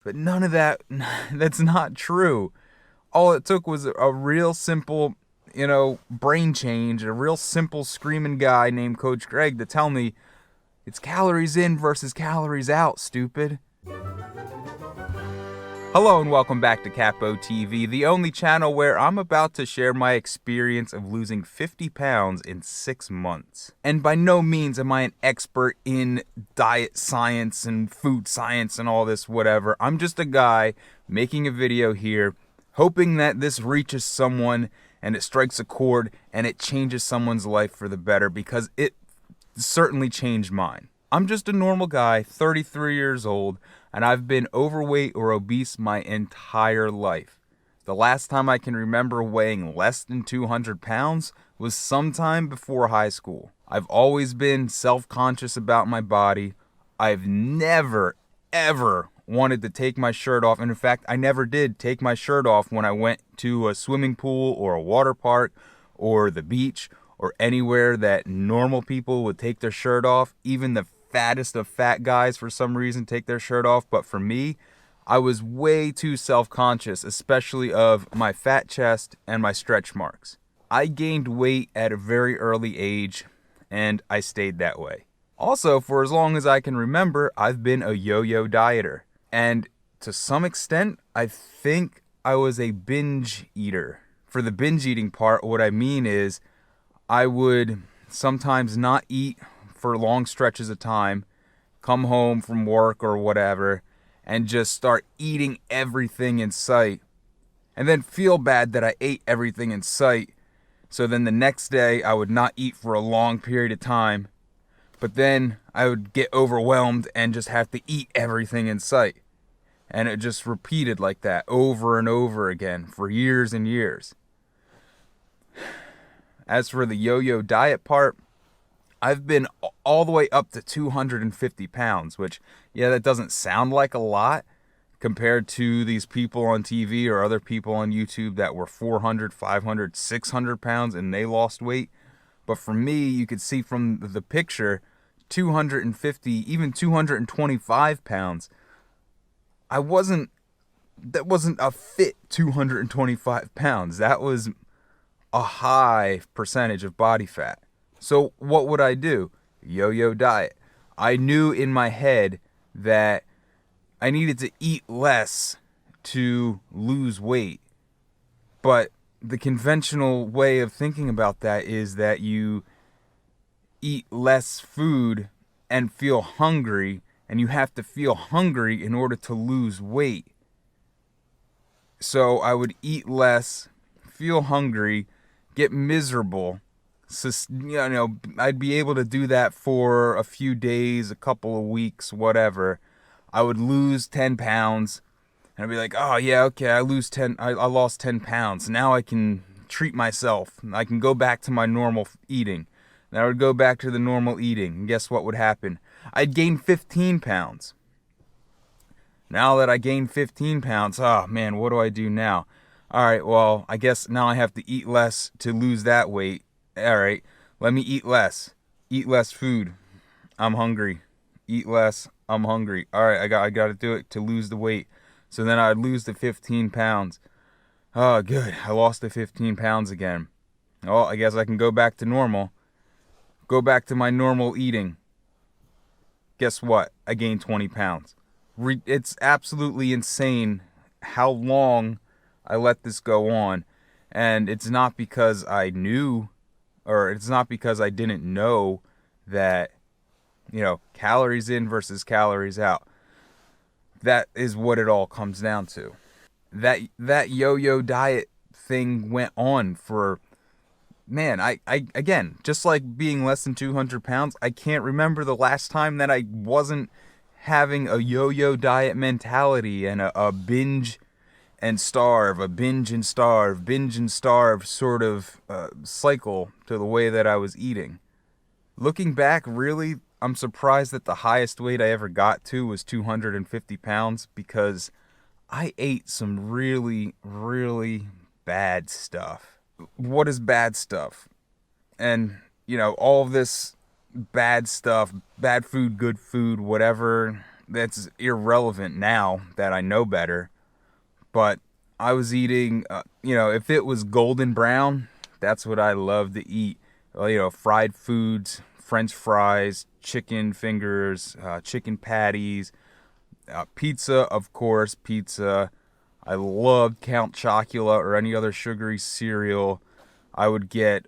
But none of that, that's not true. All it took was a real simple, brain change, a real simple screaming guy named Coach Greg to tell me it's calories in versus calories out, stupid. Hello and welcome back to Capo TV, the only channel where I'm about to share my experience of losing 50 pounds in 6 months. And by no means am I an expert in diet science and food science and all this whatever. I'm just a guy making a video here, hoping that this reaches someone and it strikes a chord and it changes someone's life for the better, because it certainly changed mine. I'm just a normal guy, 33 years old, and I've been overweight or obese my entire life. The last time I can remember weighing less than 200 pounds was sometime before high school. I've always been self-conscious about my body. I've never, ever wanted to take my shirt off. And in fact, I never did take my shirt off when I went to a swimming pool or a water park or the beach or anywhere that normal people would take their shirt off. Even the fattest of fat guys for some reason take their shirt off. But for me, I was way too self-conscious, especially of my fat chest and my stretch marks. I gained weight at a very early age, and I stayed that way. Also, for as long as I can remember, I've been a yo-yo dieter. And to some extent, I think I was a binge eater. For the binge eating part, what I mean is I would sometimes not eat for long stretches of time, come home from work or whatever, and just start eating everything in sight, and then feel bad that I ate everything in sight. So then the next day I would not eat for a long period of time, but then I would get overwhelmed and just have to eat everything in sight. And it just repeated like that over and over again for years and years. As for the yo-yo diet part, I've been all the way up to 250 pounds, which, yeah, that doesn't sound like a lot compared to these people on TV or other people on YouTube that were 400, 500, 600 pounds and they lost weight. But for me, you could see from the picture, 250, even 225 pounds. That wasn't a fit 225 pounds. That was a high percentage of body fat. So what would I do? Yo-yo diet. I knew in my head that I needed to eat less to lose weight. But the conventional way of thinking about that is that you eat less food and feel hungry, and you have to feel hungry in order to lose weight. So I would eat less, feel hungry, get miserable. So, I'd be able to do that for a few days, a couple of weeks, whatever. I would lose 10 pounds, and I'd be like, oh yeah, okay, I lost 10 pounds. Now I can treat myself. I can go back to my normal eating. And I would go back to the normal eating, and guess what would happen? I'd gain 15 pounds. Now that I gained 15 pounds, oh man, what do I do now? Alright, well, I guess now I have to eat less to lose that weight. Alright, let me eat less. Eat less food. I'm hungry. Eat less. I'm hungry. Alright, I got to do it to lose the weight. So then I'd lose the 15 pounds. Oh, good. I lost the 15 pounds again. Oh, I guess I can go back to normal. Go back to my normal eating. Guess what? I gained 20 pounds. It's absolutely insane how long I let this go on. And it's not because I knew, or it's not because I didn't know that, calories in versus calories out. That is what it all comes down to. That yo-yo diet thing went on for, man, I again, just like being less than 200 pounds, I can't remember the last time that I wasn't having a yo-yo diet mentality and a binge and starve, a binge and starve sort of cycle to the way that I was eating. Looking back, really, I'm surprised that the highest weight I ever got to was 250 pounds, because I ate some really, really bad stuff. What is bad stuff? And, all of this bad stuff, bad food, good food, whatever that's irrelevant now that I know better. But I was eating, if it was golden brown, that's what I love to eat. Fried foods, French fries, chicken fingers, chicken patties, pizza, of course, pizza. I loved Count Chocula or any other sugary cereal. I would get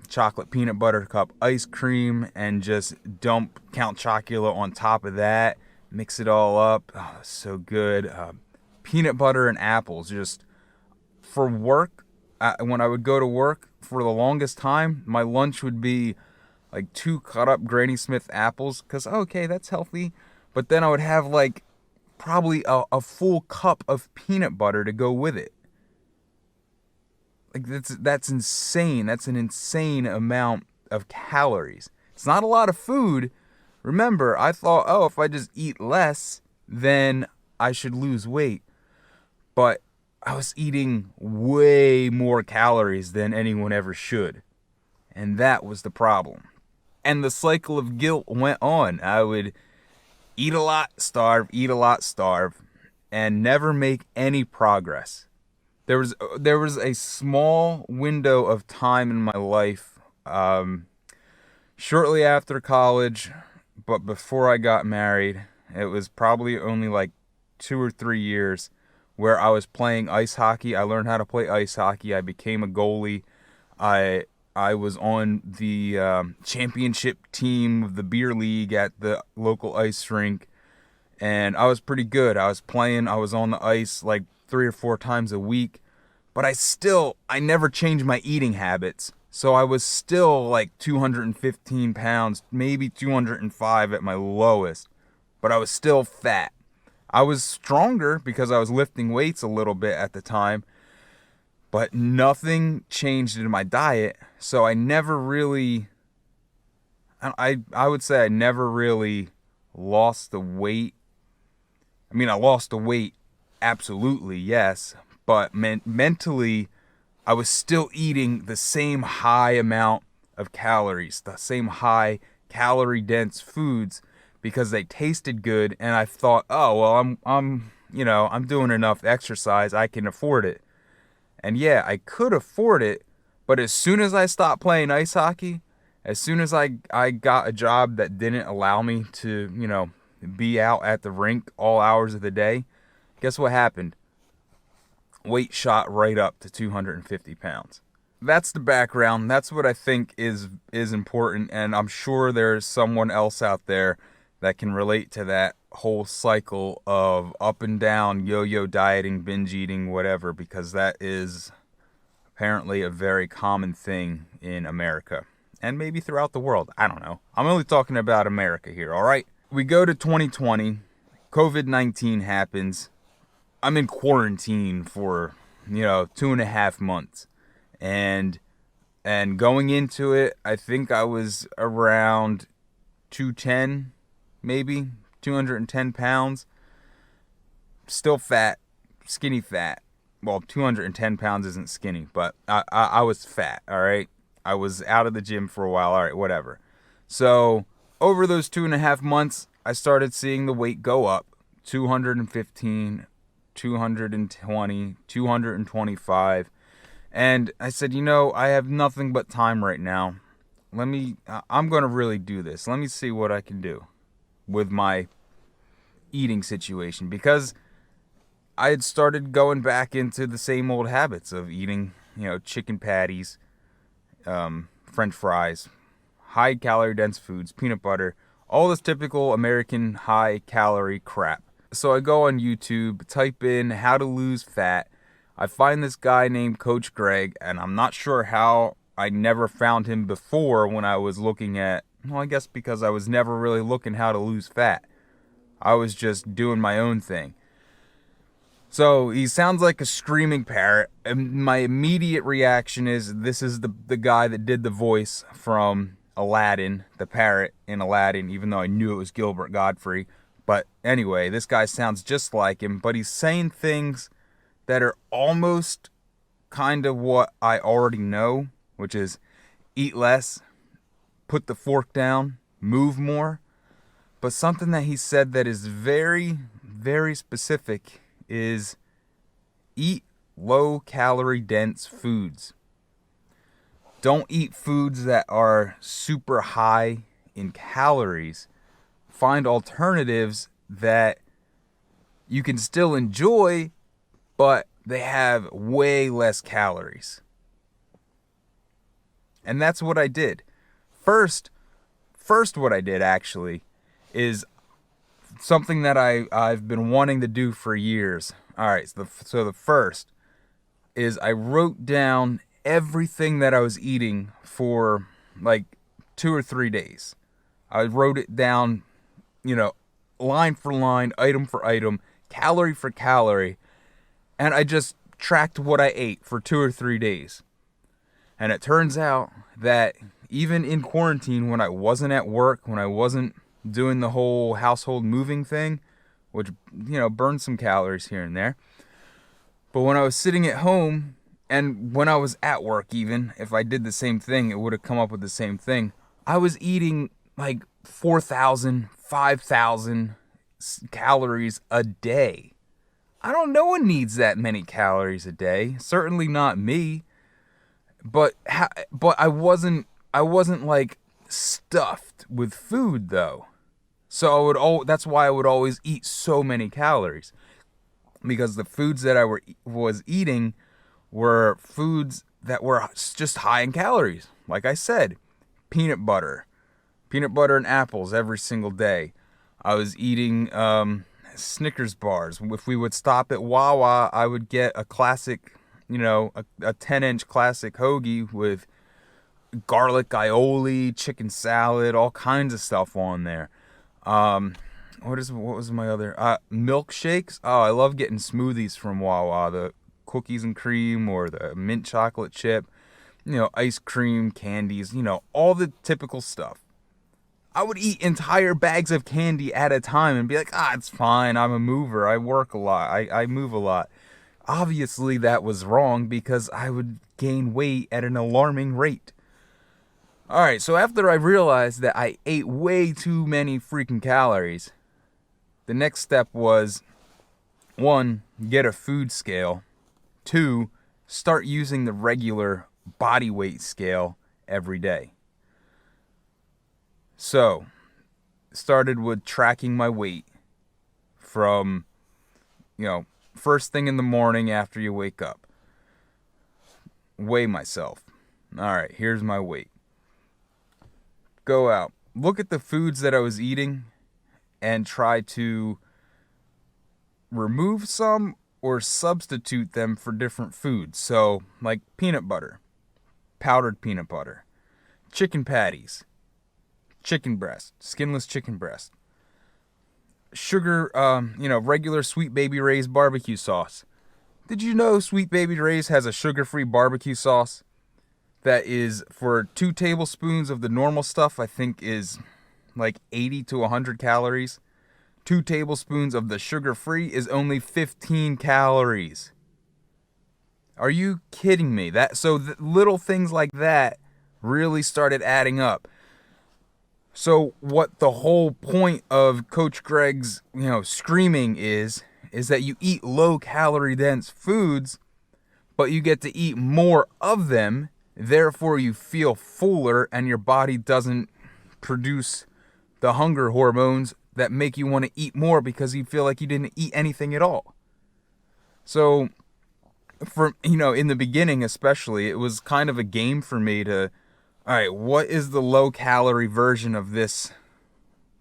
chocolate peanut butter cup ice cream and just dump Count Chocula on top of that. Mix it all up. Oh, so good. Peanut butter and apples. Just for work, when I would go to work for the longest time, my lunch would be like 2 cut up Granny Smith apples. Because, okay, that's healthy. But then I would have like probably a full cup of peanut butter to go with it. Like that's insane. That's an insane amount of calories. It's not a lot of food. Remember, I thought, if I just eat less, then I should lose weight. But I was eating way more calories than anyone ever should. And that was the problem. And the cycle of guilt went on. I would eat a lot, starve, and never make any progress. There was a small window of time in my life, shortly after college, but before I got married. It was probably only like 2 or 3 years where I was playing ice hockey. I learned how to play ice hockey. I became a goalie. I was on the championship team of the beer league at the local ice rink, and I was pretty good. I was on the ice like 3 or 4 times a week, but I never changed my eating habits. So I was still like 215 pounds, maybe 205 at my lowest, but I was still fat. I was stronger because I was lifting weights a little bit at the time, but nothing changed in my diet. So I never really, I would say I never really lost the weight. I mean, I lost the weight, absolutely, yes, but mentally, I was still eating the same high amount of calories, the same high calorie-dense foods, because they tasted good, and I thought, oh well, I'm doing enough exercise, I can afford it. And yeah, I could afford it, but as soon as I stopped playing ice hockey, as soon as I got a job that didn't allow me to, be out at the rink all hours of the day, guess what happened? Weight shot right up to 250 pounds. That's the background. That's what I think is important, and I'm sure there's someone else out there that can relate to that whole cycle of up and down, yo-yo dieting, binge eating, whatever, because that is apparently a very common thing in America, and maybe throughout the world. I don't know. I'm only talking about America here, all right? We go to 2020, COVID-19 happens. I'm in quarantine for, 2.5 months. And going into it, I think I was around 210, maybe 210 pounds. Still fat, skinny fat. Well, 210 pounds isn't skinny, but I was fat, all right? I was out of the gym for a while, all right, whatever. So over those 2.5 months, I started seeing the weight go up, 215, 220, 225. And I said, I have nothing but time right now. I'm going to really do this. Let me see what I can do with my eating situation, because I had started going back into the same old habits of eating, chicken patties, French fries, high calorie dense foods, peanut butter, all this typical American high calorie crap. So I go on YouTube, type in how to lose fat. I find this guy named Coach Greg, and I'm not sure how I never found him before when I was looking at, I guess because I was never really looking how to lose fat. I was just doing my own thing. So he sounds like a screaming parrot, and my immediate reaction is, this is the guy that did the voice from Aladdin, the parrot in Aladdin, even though I knew it was Gilbert Godfrey. But anyway, this guy sounds just like him, but he's saying things that are almost kind of what I already know, which is eat less, put the fork down, move more. But something that he said that is very, very specific is eat low-calorie-dense foods. Don't eat foods that are super high in calories. Find alternatives that you can still enjoy, but they have way less calories. And that's what I did. First what I did actually is something that I've been wanting to do for years. All right, so the first is I wrote down everything that I was eating for like 2 or 3 days. I wrote it down, line for line, item for item, calorie for calorie, and I just tracked what I ate for 2 or 3 days. And it turns out that even in quarantine, when I wasn't at work, when I wasn't doing the whole household moving thing, which, burned some calories here and there, but when I was sitting at home, and when I was at work even, if I did the same thing, it would have come up with the same thing. I was eating like 4,000, 5,000 calories a day. No one needs that many calories a day. Certainly not me. But I wasn't like stuffed with food though. So that's why I would always eat so many calories, because the foods that I was eating were foods that were just high in calories. Like I said, peanut butter and apples every single day. I was eating Snickers bars. If we would stop at Wawa, I would get a classic, a 10-inch classic hoagie with garlic aioli, chicken salad, all kinds of stuff on there. What was my other milkshakes? Oh, I love getting smoothies from Wawa, the cookies and cream or the mint chocolate chip, ice cream, candies, all the typical stuff. I would eat entire bags of candy at a time and be like, it's fine, I'm a mover, I work a lot, I move a lot. Obviously that was wrong, because I would gain weight at an alarming rate. Alright, so after I realized that I ate way too many freaking calories, the next step was, 1, get a food scale. 2, start using the regular body weight scale every day. So, started with tracking my weight from, first thing in the morning after you wake up. Weigh myself. Alright, here's my weight. Go out. Look at the foods that I was eating and try to remove some or substitute them for different foods. So, like peanut butter, powdered peanut butter, chicken patties, chicken breast, skinless chicken breast, sugar, regular Sweet Baby Ray's barbecue sauce. Did you know Sweet Baby Ray's has a sugar-free barbecue sauce that is, for 2 tablespoons of the normal stuff, I think is like 80 to 100 calories. 2 tablespoons of the sugar-free is only 15 calories. Are you kidding me? So little things like that really started adding up. So what the whole point of Coach Greg's, screaming is that you eat low-calorie dense foods, but you get to eat more of them, therefore you feel fuller and your body doesn't produce the hunger hormones that make you want to eat more because you feel like you didn't eat anything at all. So, in the beginning especially, it was kind of a game for me to, all right, what is the low-calorie version of this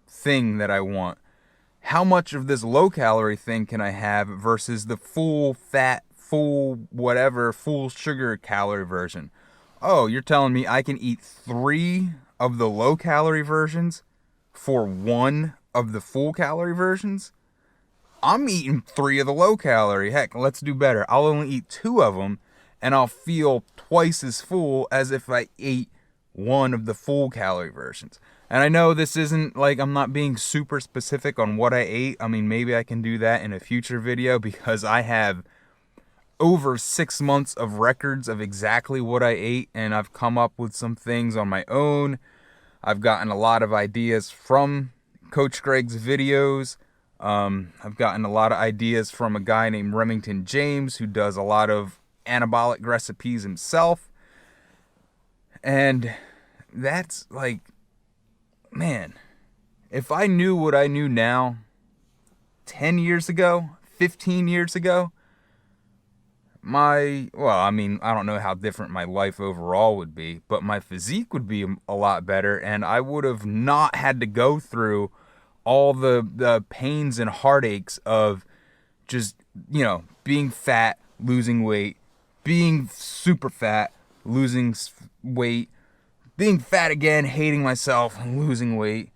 thing that I want? How much of this low-calorie thing can I have versus the full fat, full sugar calorie version? Oh, you're telling me I can eat 3 of the low-calorie versions for 1 of the full-calorie versions? I'm eating 3 of the low-calorie. Heck, let's do better. I'll only eat 2 of them, and I'll feel twice as full as if I ate 1 of the full-calorie versions. And I know this isn't like, I'm not being super specific on what I ate. I mean, maybe I can do that in a future video, because I have over 6 months of records of exactly what I ate, and I've come up with some things on my own. I've gotten a lot of ideas from Coach Greg's videos. I've gotten a lot of ideas from a guy named Remington James, who does a lot of anabolic recipes himself. And that's like, man, if I knew what I knew now 10 years ago, 15 years ago, I don't know how different my life overall would be, but my physique would be a lot better, and I would have not had to go through all the pains and heartaches of just, being fat, losing weight, being super fat, losing weight, being fat again, hating myself, and losing weight.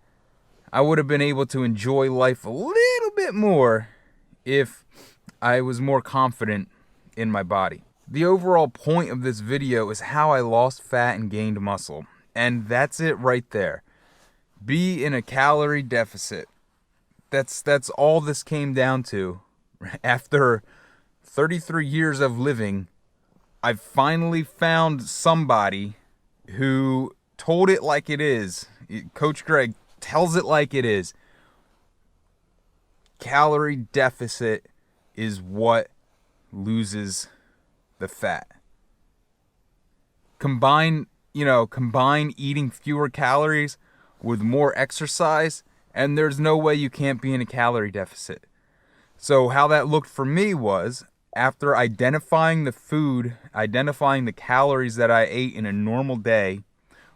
I would have been able to enjoy life a little bit more if I was more confident in my body. The overall point of this video is how I lost fat and gained muscle. And that's it right there. Be in a calorie deficit. That's all this came down to. After 33 years of living, I finally found somebody who told it like it is. Coach Greg tells it like it is. Calorie deficit is what loses the fat. Combine eating fewer calories with more exercise, and there's no way you can't be in a calorie deficit. So how that looked for me was, after identifying the calories that I ate in a normal day,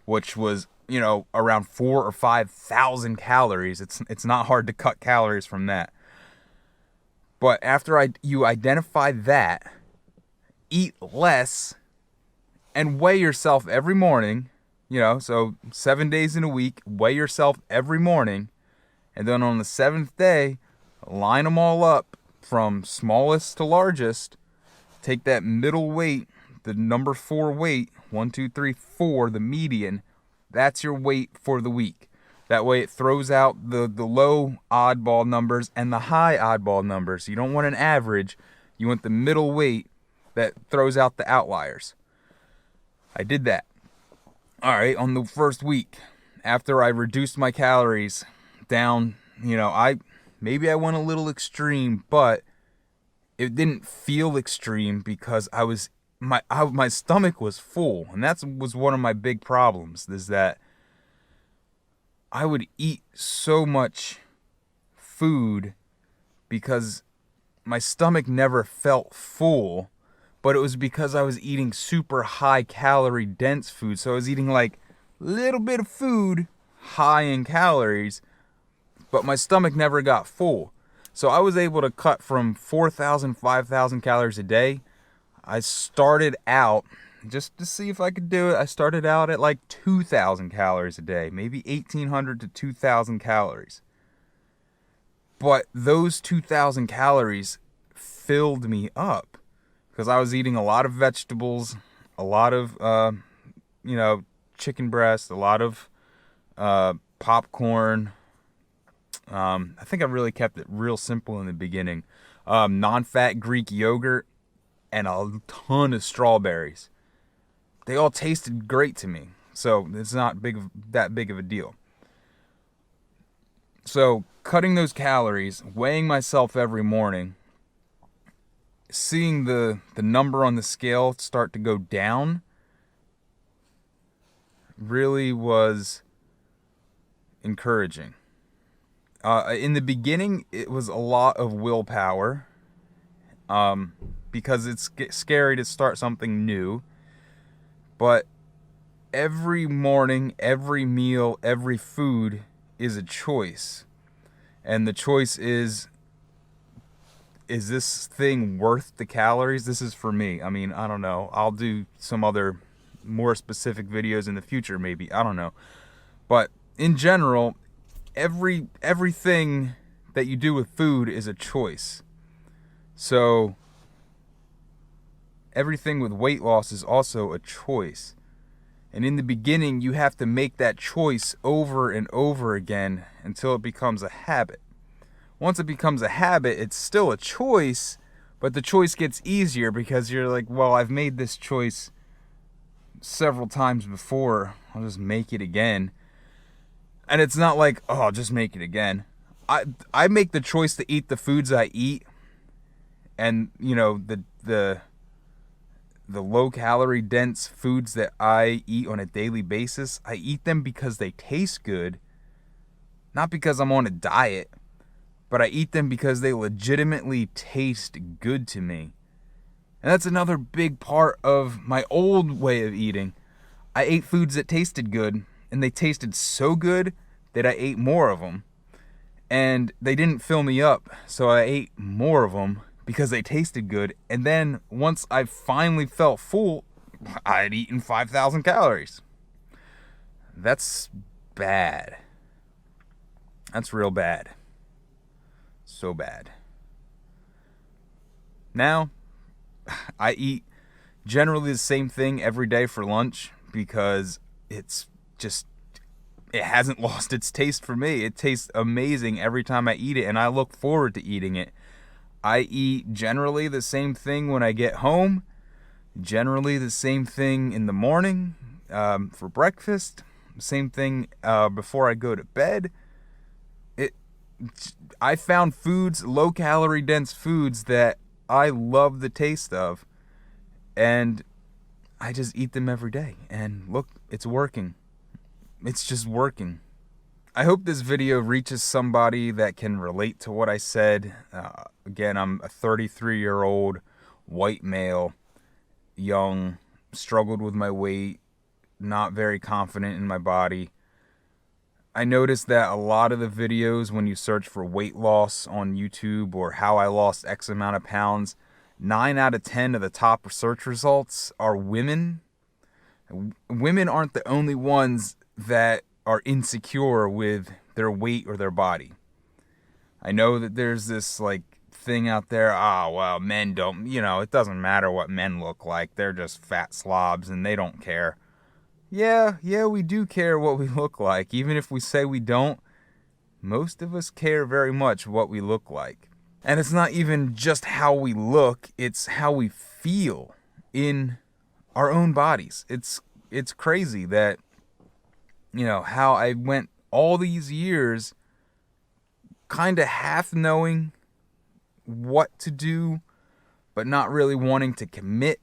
which was, around 4,000 or 5,000 calories. It's not hard to cut calories from that. But after you identify that, eat less, and weigh yourself every morning, so 7 days in a week, weigh yourself every morning, and then on the 7th day, line them all up from smallest to largest, take that middle weight, the number 4 weight, 1, 2, 3, 4, the median, that's your weight for the week. That way it throws out the low oddball numbers and the high oddball numbers. You don't want an average. You want the middle weight that throws out the outliers. I did that. All right, on the first week, after I reduced my calories down, maybe I went a little extreme, but it didn't feel extreme because my stomach was full. And that was one of my big problems, is that I would eat so much food because my stomach never felt full, but it was because I was eating super high calorie dense food. So I was eating like a little bit of food high in calories, but my stomach never got full. So I was able to cut from 4,000, 5,000 calories a day. I started out, just to see if I could do it, I started out at like 2,000 calories a day, maybe 1,800 to 2,000 calories. But those 2,000 calories filled me up because I was eating a lot of vegetables, a lot of, chicken breast, a lot of popcorn. I think I really kept it real simple in the beginning. Non-fat Greek yogurt and a ton of strawberries. They all tasted great to me, so it's not that big of a deal. So cutting those calories, weighing myself every morning, seeing the number on the scale start to go down really was encouraging. In the beginning, it was a lot of willpower, because it's scary to start something new. But every morning, every meal, every food is a choice. And the choice is this thing worth the calories? This is for me. I mean, I don't know. I'll do some other more specific videos in the future, maybe. I don't know. But in general, everything that you do with food is a choice. So everything with weight loss is also a choice. And in the beginning, you have to make that choice over and over again until it becomes a habit. Once it becomes a habit, it's still a choice, but the choice gets easier because you're like, well, I've made this choice several times before. I'll just make it again. And it's not like, oh, I'll just make it again. I make the choice to eat the foods I eat, and the low calorie dense foods that I eat on a daily basis, I eat them because they taste good, not because I'm on a diet, but I eat them because they legitimately taste good to me. And that's another big part of my old way of eating. I ate foods that tasted good, and they tasted so good that I ate more of them. And they didn't fill me up, so I ate more of them because they tasted good. And then once I finally felt full, I had eaten 5,000 calories. That's bad. That's real bad. So bad. Now, I eat generally the same thing every day for lunch because it hasn't lost its taste for me. It tastes amazing every time I eat it, and I look forward to eating it. I eat generally the same thing when I get home, generally the same thing in the morning for breakfast, same thing before I go to bed. I found foods, low-calorie dense foods that I love the taste of, and I just eat them every day. And look, it's working. It's just working. I hope this video reaches somebody that can relate to what I said. Again, I'm a 33-year-old white male, young, struggled with my weight, not very confident in my body. I noticed that a lot of the videos when you search for weight loss on YouTube or how I lost X amount of pounds, 9 out of 10 of the top search results are women. Women aren't the only ones that are insecure with their weight or their body. I know that there's this thing out there, well, men don't, it doesn't matter what men look like. They're just fat slobs and they don't care. Yeah, we do care what we look like. Even if we say we don't, most of us care very much what we look like. And it's not even just how we look, it's how we feel in our own bodies. It's crazy that, how I went all these years kind of half knowing what to do, but not really wanting to commit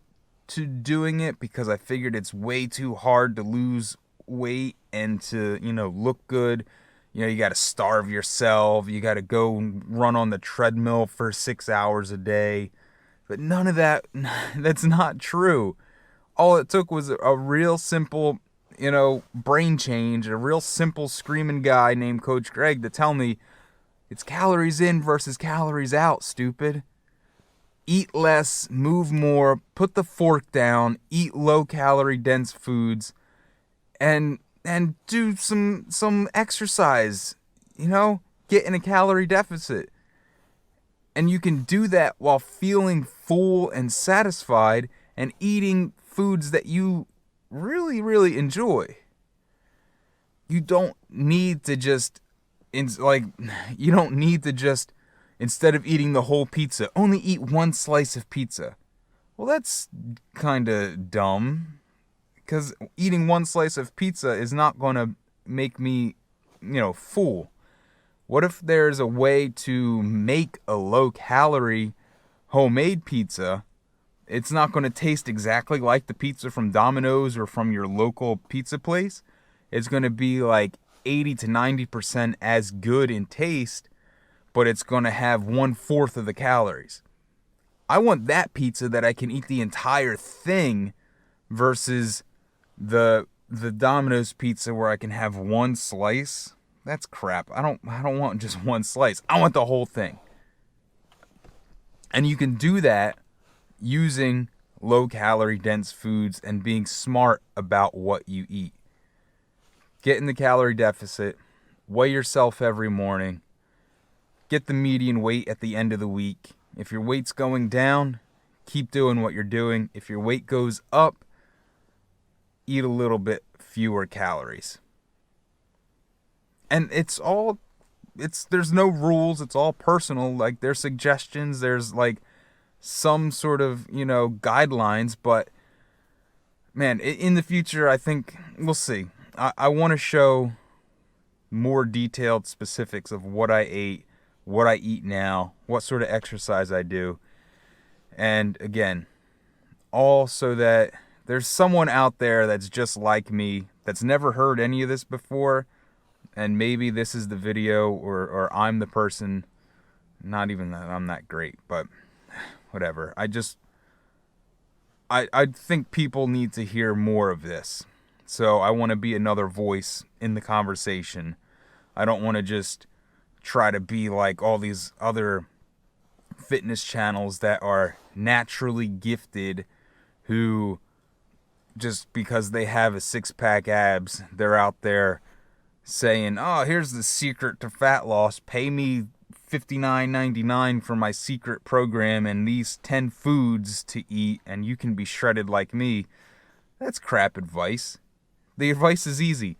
to doing it because I figured it's way too hard to lose weight and to, look good. You got to starve yourself. You got to go run on the treadmill for 6 hours a day. But none of that, that's not true. All it took was a real simple, brain change, a real simple screaming guy named Coach Greg to tell me it's calories in versus calories out, stupid. Eat less, move more, put the fork down, eat low-calorie dense foods, and do some exercise, get in a calorie deficit. And you can do that while feeling full and satisfied and eating foods that you really, really enjoy. You don't need to just, instead of eating the whole pizza, only eat one slice of pizza. Well, that's kind of dumb, because eating one slice of pizza is not going to make me, full. What if there's a way to make a low-calorie homemade pizza? It's not going to taste exactly like the pizza from Domino's or from your local pizza place. It's going to be 80 to 90% as good in taste, but it's going to have 1/4 of the calories. I want that pizza that I can eat the entire thing versus the Domino's pizza where I can have one slice. That's crap. I don't want just one slice. I want the whole thing. And you can do that using low-calorie dense foods and being smart about what you eat. Get in the calorie deficit. Weigh yourself every morning. Get the median weight at the end of the week. If your weight's going down, keep doing what you're doing. If your weight goes up, eat a little bit fewer calories. And there's no rules. It's all personal. There's suggestions. There's some sort of, guidelines. But man, in the future, I think we'll see. I want to show more detailed specifics of what I ate, what I eat now, what sort of exercise I do. And again, all so that there's someone out there that's just like me, that's never heard any of this before, and maybe this is the video, or I'm the person. Not even that I'm that great, but whatever. I think people need to hear more of this. So I want to be another voice in the conversation. I don't want to just try to be like all these other fitness channels that are naturally gifted, who just because they have a six-pack abs, they're out there saying, oh, here's the secret to fat loss. Pay me $59.99 for my secret program and these 10 foods to eat, and you can be shredded like me. That's crap advice. The advice is easy.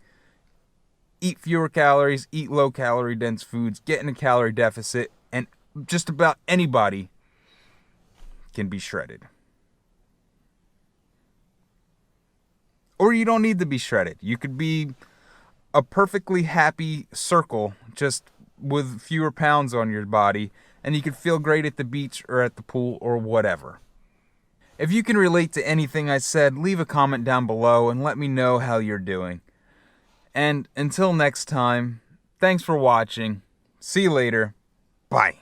Eat fewer calories, eat low-calorie-dense foods, get in a calorie deficit, and just about anybody can be shredded. Or you don't need to be shredded. You could be a perfectly happy circle, just with fewer pounds on your body, and you could feel great at the beach or at the pool or whatever. If you can relate to anything I said, leave a comment down below and let me know how you're doing. And until next time, thanks for watching. See you later. Bye.